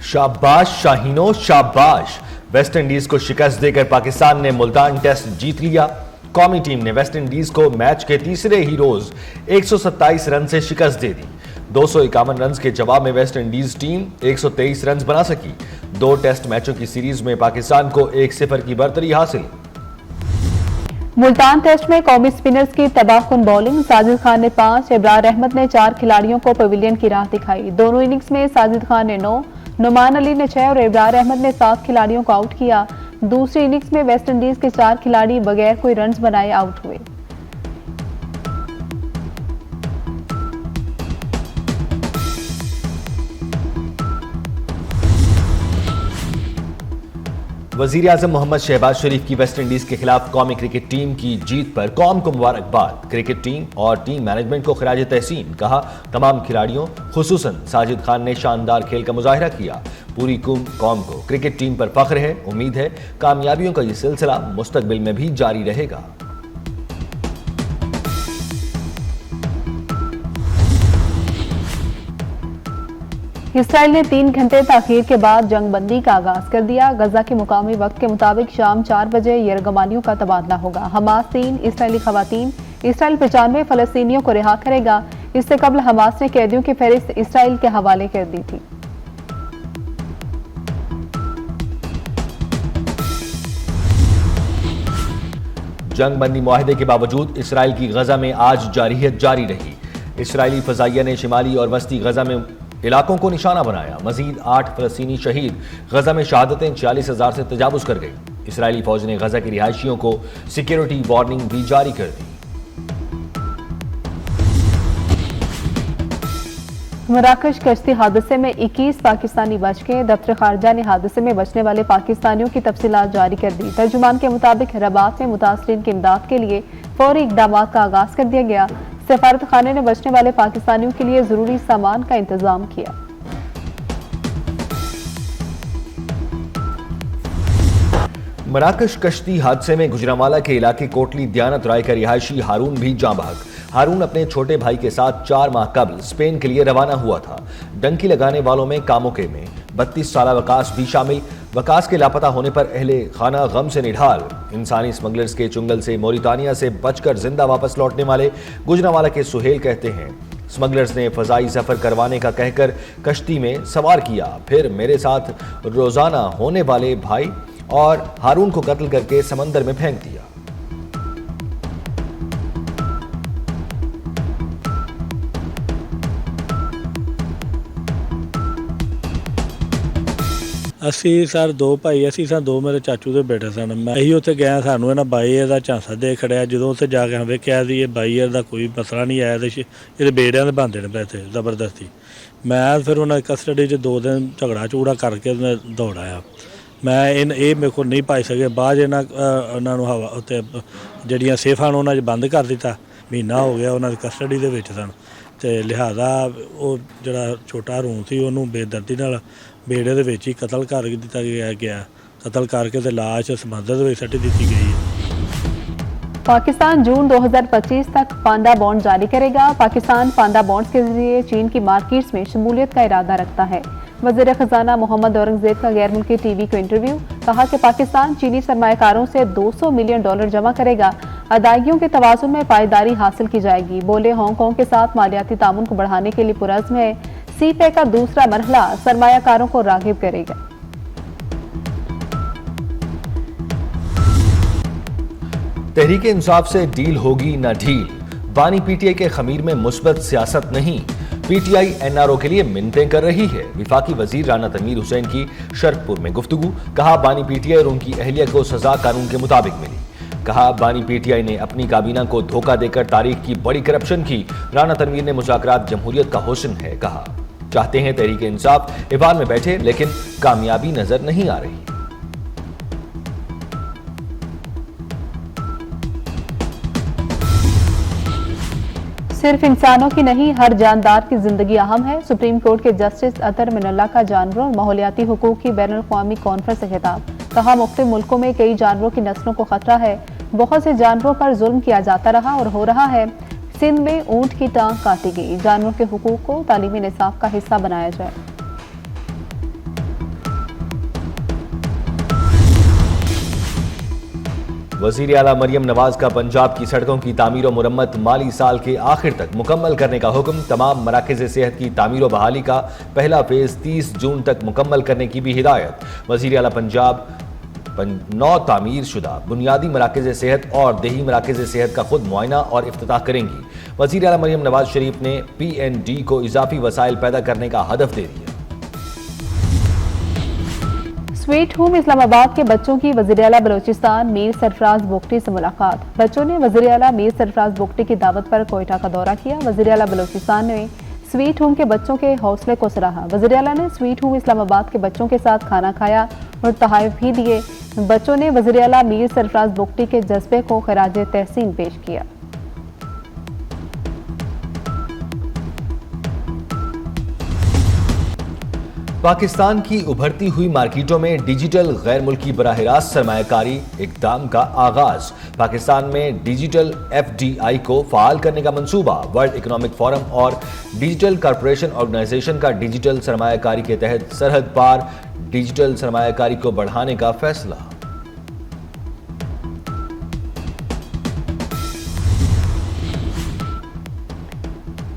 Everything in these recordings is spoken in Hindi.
शाबाश शाहीनो शाबाश। वेस्टइंडीज को शिकस्त देकर पाकिस्तान ने मुल्तान टेस्ट जीत लिया। कौमी टीम ने वेस्टइंडीज को मैच के तीसरे ही रोज 127 रन से शिकस्त दे दी। 251 रन के जवाब में वेस्टइंडीज टीम 123 रन बना सकी। 2 टेस्ट मैचों की सीरीज में पाकिस्तान को 1-0 की बढ़तरी हासिल। मुल्तान टेस्ट में कौमी स्पिनर्स की तबाहकुन बॉलिंग। साजिद खान ने 5, इब्रार अहमद ने 4 खिलाड़ियों को पवेलियन की राह दिखाई। दोनों इनिंग्स में साजिद खान ने 9, नुमान अली ने 6 और इब्रार अहमद ने 7 खिलाड़ियों को आउट किया। दूसरी इनिंग्स में वेस्टइंडीज के 4 खिलाड़ी बगैर कोई रन बनाए आउट हुए। वजीर आजम मोहम्मद शहबाज शरीफ की वेस्टइंडीज के खिलाफ कौमी क्रिकेट टीम की जीत पर कौम को मुबारकबाद। क्रिकेट टीम और टीम मैनेजमेंट को खिराज तहसीन। कहा, तमाम खिलाड़ियों खुसूसन साजिद खान ने शानदार खेल का मुजाहिरा किया। पूरी कौम को क्रिकेट टीम पर फख्र है। उम्मीद है कामयाबियों का ये सिलसिला मुस्तकबिल में भी जारी रहेगा। इसराइल ने 3 घंटे ताखीर के बाद जंग बंदी का आगाज कर दिया। गजा के मुकामी वक्त के मुताबिक शाम 4 बजे यरगमानियों का तबादला होगा। हमास 3 इसराइली खवातीन, इसराइल 95 फलस्तीनियों को रिहा करेगा। इससे कबल हमास ने कैदियों की फहरिस्त इसराइल के हवाले कर दी थी। जंग बंदी मुआहदे के बावजूद इसराइल की गजा में आज जारहियत जारी रही। इसराइली फजाइया ने शिमाली और वस्ती गजा में इलाकों को निशाना बनाया। मजीद 8 फलस्तीनी शहीद। गजा में शहादतें 40,000 से तजावुज कर गई। इसराइली फौज ने गजा के रिहायशियों को सिक्योरिटी वार्निंग भी जारी कर दी। मराकश कश्ती हादसे में 21 पाकिस्तानी बच गए। दफ्तर खारजा ने हादसे में बचने वाले पाकिस्तानियों की तफसीलात जारी कर दी। तर्जुमान के मुताबिक रबात में मुतासरीन की इमदाद के लिए फौरी इकदाम का आगाज कर दिया गया। सफारत खाने ने बचने वाले पाकिस्तानियों के लिए जरूरी सामान का इंतजाम किया। मराकश कश्ती हादसे में गुजरांवाला के इलाके कोटली दयानत राय का रिहायशी हारून भी जाँ बहक। हारून अपने छोटे भाई के साथ 4 माह कबल स्पेन के लिए रवाना हुआ था। डंकी लगाने वालों में कामोके में 32 साल वकास भी शामिल। वकास के लापता होने पर अहले खाना गम से निढाल। इंसानी स्मगलर्स के चुंगल से मोरितानिया से बचकर जिंदा वापस लौटने वाले गुजरांवाला के सुहेल कहते हैं, स्मगलर्स ने फजाई सफर करवाने का कहकर कश्ती में सवार किया, फिर मेरे साथ रोजाना होने वाले भाई और हारून को कत्ल करके समंदर में फेंक दिया। ਅਸੀਂ ਸਰ 2 ਭਾਈ ਅਸੀਂ ਸਾਂ 2 ਮੇਰੇ ਚਾਚੂ ਦੇ ਬੇਟੇ ਸਨ। ਮੈਂ ਇਹੀ ਉੱਥੇ ਗਿਆ, ਸਾਨੂੰ ਇਹਨਾਂ 22 ਦਾ ਝਾਂਸਾ ਦੇ ਖੜਿਆ। ਜਦੋਂ ਉੱਥੇ ਜਾ ਕੇ ਵੇਖਿਆ ਸੀ ਇਹ 22 ਦਾ ਕੋਈ ਮਸਲਾ ਨਹੀਂ ਆਇਆ ਤੇ ਇਹਦੇ ਬੇੜਿਆਂ ਦੇ ਬੰਦੇ ਨੇ ਪੈਸੇ ਜ਼ਬਰਦਸਤੀ। ਮੈਂ ਫਿਰ ਉਹਨਾਂ ਦੀ ਕਸਟਡੀ 'ਚ 2 ਦਿਨ ਝਗੜਾ ਝੂੜਾ ਕਰਕੇ ਦੌੜ ਆਇਆ। ਮੈਂ ਇਹ ਮੇਰੇ ਕੋਲ ਨਹੀਂ ਪਾਈ ਸਕੇ। ਬਾਅਦ ਉਹਨਾਂ ਨੂੰ ਹਵਾ ਉੱਤੇ ਜਿਹੜੀਆਂ ਸੇਫਾਂ ਨੂੰ ਉਹਨਾਂ 'ਚ ਬੰਦ ਕਰ ਦਿੱਤਾ। ਮਹੀਨਾ ਹੋ ਗਿਆ ਉਹਨਾਂ ਦੀ ਕਸਟਡੀ ਦੇ ਵਿੱਚ ਸਨ ਤੇ ਲਿਹਾਜ਼ਾ ਉਹ ਜਿਹੜਾ ਛੋਟਾ ਹरून ਸੀ ਉਹਨੂੰ ਬੇਦਰਦੀ ਨਾਲ बेड़े ਦੇ ਵਿੱਚ ਹੀ ਕਤਲ ਕਰ ਦਿੱਤਾ ਗਿਆ। ਕਤਲ ਕਰਕੇ ਤੇ ਲਾਸ਼ ਸਮੁੰਦਰ ਦੇ ਵਿੱਚ ਸੱਟ ਦਿੱਤੀ गई है। पाकिस्तान जून 2025 तक पांडा बॉन्ड जारी करेगा। पाकिस्तान पांडा बॉन्ड्स के जरिए चीन की मार्केट्स में शमूलियत का इरादा रखता है। वज़ीर खजाना मोहम्मद औरंगजेब का गैर मुल्की टीवी को इंटरव्यू। कहा कि पाकिस्तान चीनी सरमायाकारों से $200 मिलियन जमा करेगा। अदायगियों के तवाज़ुन में पायदारी हासिल की जाएगी। बोले, हांगकांग के साथ मालियाती तामुन को बढ़ाने के लिए पुरज़्म है। सीपे का दूसरा मरहला सरमायाकारों को राग़िब करेगा। तहरीक इंसाफ से डील होगी न ढील। बानी पीटीआई के खमीर में मुस्बत सियासत नहीं। पीटीआई एनआरओ के लिए मिन्नतें कर रही है। विफाकी वजीर राना तनवीर हुसैन की शरकपुर में गुफ्तगू। कहा, बानी पीटीआई और उनकी अहलिया को सजा कानून के मुताबिक मिली। कहा, बानी पीटीआई ने अपनी काबीना को धोखा देकर तारीख की बड़ी करप्शन की। राना तनवीर ने मुज़ाकरात जमहूरियत का हुस्न है कहा। चाहते हैं तहरीक इंसाफ ईवान में बैठे, लेकिन कामयाबी नजर नहीं आ रही। सिर्फ इंसानों की नहीं, हर जानदार की जिंदगी अहम है। सुप्रीम कोर्ट के जस्टिस अतर मिनल्ला का जानवरों और माहौलियाती हुकूक की बैनुल अक़वामी कॉन्फ्रेंस से खिताब। कहा, मुख्तलिफ मुल्कों में कई जानवरों की नस्लों को खतरा है। बहुत से जानवरों पर जुल्म किया जाता रहा और हो रहा है। सिंध में ऊंट की टांग काटी गई। जानवरों के हुकूक को तालीमी निसाब का हिस्सा बनाया जाए। वजीर आला मरियम नवाज का पंजाब की सड़कों की तामीर और मुरम्मत माली साल के आखिर तक मुकम्मल करने का हुक्म। तमाम मराकज़ सेहत की तामीर और बहाली का पहला फेज 30 जून तक मुकम्मल करने की भी हिदायत। वजीर आला पंजाब 9 तामीर शुदा बुनियादी मराकज़ सेहत और देही मराकज़ सेहत का खुद मुआयना और इफ्तिताह करेंगी। वजीर आला मरियम नवाज शरीफ ने PND को इजाफी वसाइल पैदा करने का हदफ दे दिया। स्वीट होम इस्लामाबाद के बच्चों की वज़ीर आला बलोचिस्तान मीर सरफराज बुगटी से मुलाकात। बच्चों ने वज़ीर आला मीर सरफराज बुगटी की दावत पर कोयटा का दौरा किया। वज़ीर आला बलोचिस्तान ने स्वीट होम के बच्चों के हौसले को सराहा। वज़ीर आला ने स्वीट होम इस्लामाबाद के बच्चों के साथ खाना खाया और तोहफे भी दिए। बच्चों ने वज़ीर आला मीर सरफराज बुगटी के जज्बे को खराज तहसीन पेश किया। पाकिस्तान की उभरती हुई मार्केटों में डिजिटल गैर मुल्की बराह रास्त सरमायाकारी इक़दाम का आगाज। पाकिस्तान में डिजिटल FDI को फ़ाल करने का मंसूबा। वर्ल्ड इकोनॉमिक फोरम और डिजिटल कॉरपोरेशन ऑर्गेनाइजेशन का डिजिटल सरमायाकारी के तहत सरहद पार डिजिटल सरमायाकारी को बढ़ाने का फैसला।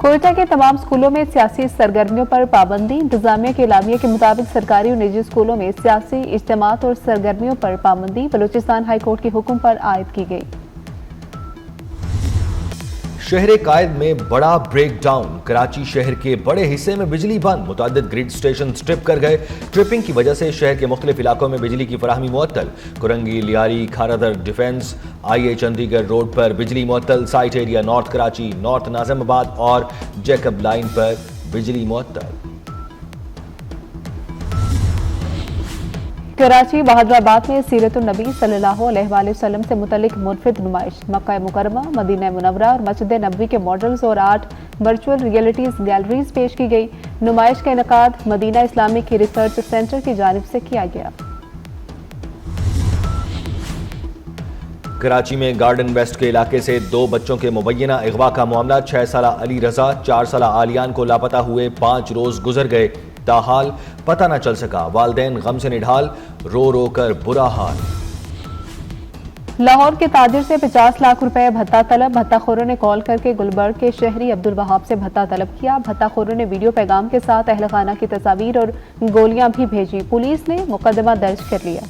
कोयटा के तमाम स्कूलों में सियासी सरगर्मियों पर पाबंदी। इंतजामिया के एलामिया के मुताबिक सरकारी और निजी स्कूलों में सियासी इज्तिमात और सरगर्मियों पर पाबंदी बलूचिस्तान हाई कोर्ट के हुक्म पर आयद की गई। शहर कायद में बड़ा ब्रेक डाउन। कराची शहर के बड़े हिस्से में बिजली बंद। मुतअद्दिद ग्रिड स्टेशन ट्रिप कर गए। ट्रिपिंग की वजह से शहर के मुख्तलिफ इलाकों में बिजली की फराहमी मुअत्तल। Korangi, Lyari, Kharadar defence, IA Chandigarh road पर बिजली मुअत्तल। Site area north Karachi, north Nazimabad और जैकब लाइन पर बिजली मुअत्तल। कराची बहादुराबाद में सीरतुन नबी सल्लल्लाहु अलैहि वसल्लम से मुतल्लिक मुनफिद नुमाइश। मक्का मुकरमा, मदीना मुनव्वरा और मस्जिद नबवी के मॉडल्स और 8 वर्चुअल रियलिटीज गैलरीज पेश की गई। नुमाइश का इनेकाद मदीना इस्लामिक रिसर्च सेंटर की जानिब से किया गया। कराची में गार्डन वेस्ट के इलाके से 2 बच्चों के मुबैना अगवा का मामला। 6 साला अली रजा, 4 साला आलियान को लापता हुए 5 रोज गुजर गए। ताहाल पता न चल सका। वालिदैन गम से निढाल, रो रो कर बुरा हाल। लाहौर के ताजिर से 50 लाख रुपए भत्ता तलब। भत्ताखोरों ने कॉल करके गुलबर्ग के शहरी अब्दुल वहाब से भत्ता तलब किया। भत्ताखोरों ने वीडियो पैगाम के साथ अहल खाना की तस्वीर और गोलियां भी भेजी। पुलिस ने मुकदमा दर्ज कर लिया।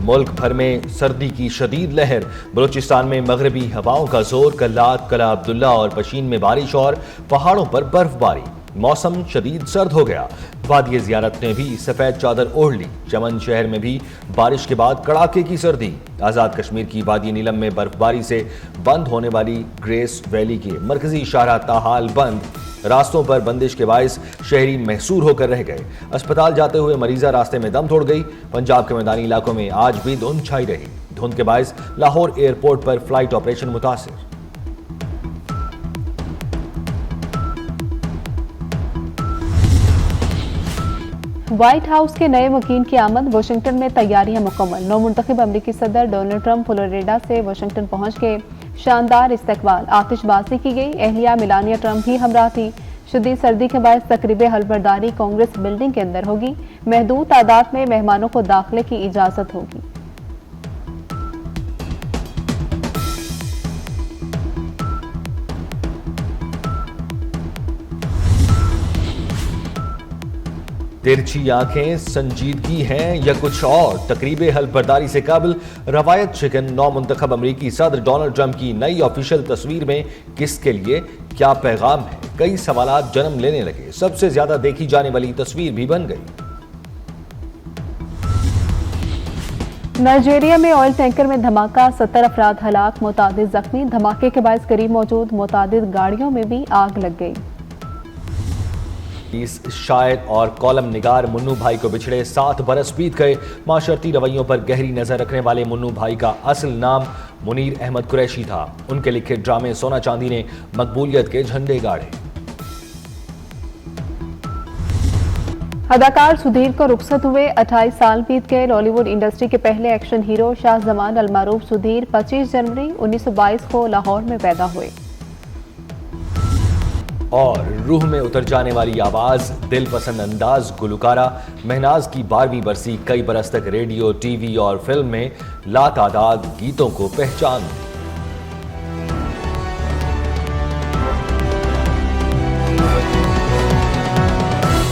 मुल्क भर में सर्दी की शदीद लहर। बलूचिस्तान में मगरबी हवाओं का जोर। कल्लात, कला अब्दुल्ला और पशीन में बारिश और पहाड़ों पर बर्फबारी। मौसम शदीद सर्द हो गया। वादी ज़ियारत ने भी सफ़ेद चादर ओढ़ ली। चमन शहर में भी बारिश के बाद कड़ाके की सर्दी। आज़ाद कश्मीर की वादी नीलम में बर्फबारी से बंद होने वाली ग्रेस वैली के मरकजी शाहरा ताहाल बंद। रास्तों पर बंदिश के बायस शहरी महसूर होकर रह गए। अस्पताल जाते हुए मरीजा रास्ते में दम तोड़ गई। पंजाब के मैदानी इलाकों में आज भी धुंध छाई रही। धुंध के बायस लाहौर एयरपोर्ट पर फ्लाइट ऑपरेशन मुतासिर। व्हाइट हाउस के नए मुकीम की आमद। वाशिंगटन में तैयारियां मुकम्मल। नौमुंतखब अमरीकी सदर डोनाल्ड ट्रंप फ्लोरिडा से वाशिंगटन पहुंच गए। शानदार इस्तकबाल, आतिशबाजी की गई। एहलिया मिलानिया ट्रंप भी हमरा थी। शदीद सर्दी के बाद तकरीब हलबरदारी कांग्रेस बिल्डिंग के अंदर होगी। महदूद तादाद में मेहमानों को दाखिले की इजाजत होगी। तिरछी आंखें संजीदगी हैं या कुछ और। तकरीब हलबरदारी से काबिल रवायत शिकन नौमुंतखब अमरीकी सदर डोनाल्ड ट्रंप की नई ऑफिशियल तस्वीर में किसके लिए क्या पैगाम है? कई सवालात जन्म लेने लगे। सबसे ज्यादा देखी जाने वाली तस्वीर भी बन गई। नाइजीरिया में ऑयल टैंकर में धमाका, 70 अफराद हलाक, मुतादिद जख्मी। धमाके के बायस करीब मौजूद मुतादिद गाड़ियों में भी आग लग गई। इस शायर और कॉलम निगार मुन्नू भाई को बिछड़े 7 बरस बीत गए। माशरती रवैयों पर गहरी नजर रखने वाले मुन्नू भाई का असल नाम मुनीर अहमद कुरैशी था। उनके लिखे ड्रामे सोना चांदी ने मकबूलियत के झंडे गाड़े। अदाकार सुधीर को रुखसत हुए 28 साल बीत गए। बॉलीवुड इंडस्ट्री के पहले एक्शन हीरो शाहजमान अलमारूफ सुधीर 25 जनवरी 1922 को लाहौर में पैदा हुए। और रूह में उतर जाने वाली आवाज, दिल पसंद अंदाज गुलकारा महनाज की 12वीं बरसी कई बरस तक रेडियो, टीवी और फिल्म में लातादाद गीतों को पहचान दी।